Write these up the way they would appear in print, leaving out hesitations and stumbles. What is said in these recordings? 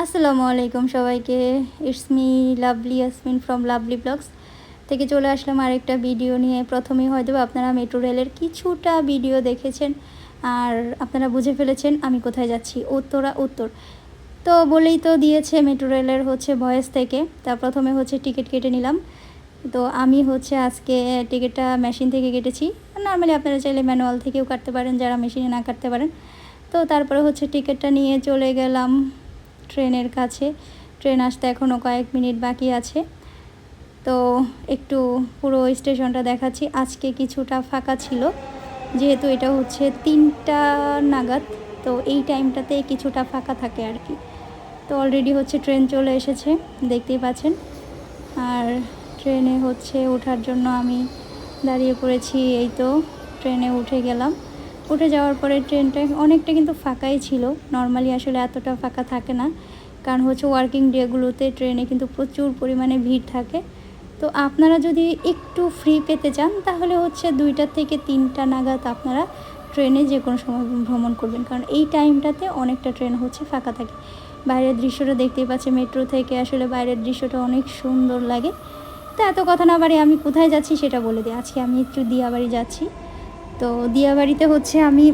আসসালামু আলাইকুম সবাইকে। It's me lovely Yasmin from lovely blogs থেকে চলে আসলাম আরেকটা ভিডিও নিয়ে। প্রথমেই হয়তো আপনারা মেট্রো রেলের কিছুটা ভিডিও দেখেছেন আর আপনারা বুঝে ফেলেছেন আমি কোথায় যাচ্ছি, উত্তর। তো বলেই তো দিয়েছে মেট্রো রেলের ভয়েস থেকে। তা প্রথমে টিকিট কেটে নিলাম। তো আমি আজকে টিকিটটা মেশিন থেকে কেটেছি। নর্মালি আপনারা চাইলে ম্যানুয়াল থেকেও কাটতে পারেন যারা মেশিনে না কাটতে পারেন। তো তারপরে টিকিটটা নিয়ে চলে গেলাম ট্রেনের কাছে। ট্রেন আসতে এখনও কয়েক মিনিট বাকি আছে। তো একটু পুরো স্টেশনটা দেখাচ্ছি। আজকে কিছুটা ফাঁকা ছিল, যেহেতু এটা 3টা নাগাদ, তো এই টাইমটাতে কিছুটা ফাঁকা থাকে আর কি। তো অলরেডি ট্রেন চলে এসেছে, দেখতেই পাচ্ছেন। আর ট্রেনে ওঠার জন্য আমি দাঁড়িয়ে পড়েছি। এই তো ট্রেনে উঠে গেলাম। উঠে যাওয়ার পরে ট্রেনটা অনেকটা কিন্তু ফাঁকাই ছিল। নর্মালি আসলে এতটা ফাঁকা থাকে না, কারণ ওয়ার্কিং ডেগুলোতে ট্রেনে কিন্তু প্রচুর পরিমাণে ভিড় থাকে। তো আপনারা যদি একটু ফ্রি পেতে চান তাহলে 2টা থেকে 3টা নাগাদ আপনারা ট্রেনে যে কোনো সময় ভ্রমণ করবেন, কারণ এই টাইমটাতে অনেকটা ট্রেন ফাঁকা থাকে। বাইরের দৃশ্যটা দেখতেই পাচ্ছি, মেট্রো থেকে আসলে বাইরের দৃশ্যটা অনেক সুন্দর লাগে। তো এত কথা না বাড়ি আমি কোথায় যাচ্ছি সেটা বলে দিই। আজকে আমি একটু দিয়াবাড়ি যাচ্ছি। তো দিয়াবাড়িতে আমি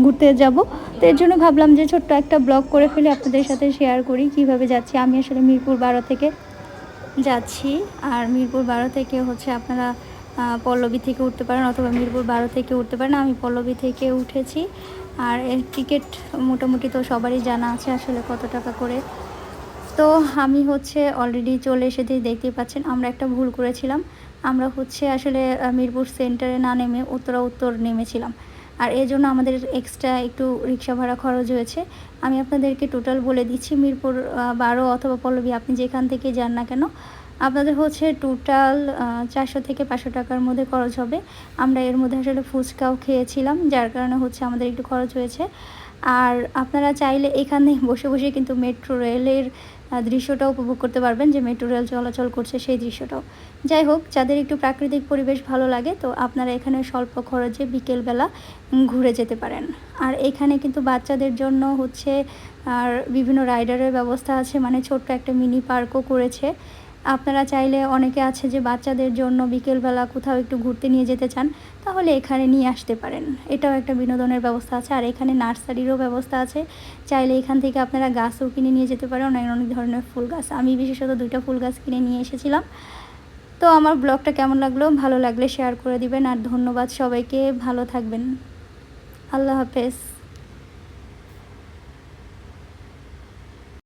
ঘুরতে যাব। তো এর জন্য ভাবলাম যে ছোট্ট একটা ব্লগ করে ফেলে আপনাদের সাথে শেয়ার করি কিভাবে যাচ্ছি। আমি আসলে মিরপুর 12 থেকে যাচ্ছি। আর মিরপুর 12 থেকে আপনারা পল্লবী থেকে উঠতে পারেন অথবা মিরপুর 12 থেকে উঠতে পারেন। আমি পল্লবী থেকে উঠেছি। আর এর টিকিট মোটামুটি তো সবারই জানা আছে আসলে কত টাকা করে। তো আমি অলরেডি চলে এসেছি, দেখতেই পাচ্ছেন। আমরা একটা ভুল করেছিলাম, আমরা আসলে মিরপুর সেন্টারে না নেমে উত্তর নেমেছিলাম। আর এর জন্য আমাদের এক্সট্রা একটু রিক্সা ভাড়া খরচ হয়েছে। আমি আপনাদেরকে টোটাল বলে দিচ্ছি, মিরপুর 12 অথবা পল্লবী আপনি যেখান থেকে যান না কেন, আপনাদের টোটাল 400 থেকে 500 টাকার মধ্যে খরচ হবে। আমরা এর মধ্যে আসলে ফুচকাও খেয়েছিলাম, যার কারণে আমাদের একটু খরচ হয়েছে। আর আপনারা চাইলে এখানে বসে বসে কিন্তু মেট্রো রেলের দৃশ্যটাও উপভোগ করতে পারবেন, যে মেট্রো রেল চলাচল করছে সেই দৃশ্যটাও। যাই হোক, যাদের একটু প্রাকৃতিক পরিবেশ ভালো লাগে তো আপনারা এখানে স্বল্প খরচে বিকেলবেলা ঘুরে যেতে পারেন। আর এখানে কিন্তু বাচ্চাদের জন্য আর বিভিন্ন রাইডারের ব্যবস্থা আছে, মানে ছোট্ট একটা মিনি পার্কও করেছে। আপনারা চাইলে অনেকে আছে যে বাচ্চাদের জন্য বিকেলবেলা কোথাও একটু ঘুরতে নিয়ে যেতে চান, তাহলে এখানে নিয়ে আসতে পারেন। এটাও একটা বিনোদনের ব্যবস্থা আছে। আর এখানে নার্সারিরও ব্যবস্থা আছে, চাইলে এখান থেকে আপনারা গাছও কিনে নিয়ে যেতে পারেন, অনেক ধরনের ফুল গাছ। আমি বিশেষত 2টা ফুল গাছ কিনে নিয়ে এসেছিলাম। তো আমার ব্লগটা কেমন লাগলো, ভালো লাগলে শেয়ার করে দিবেন। আর ধন্যবাদ সবাইকে, ভালো থাকবেন। আল্লাহ হাফেজ।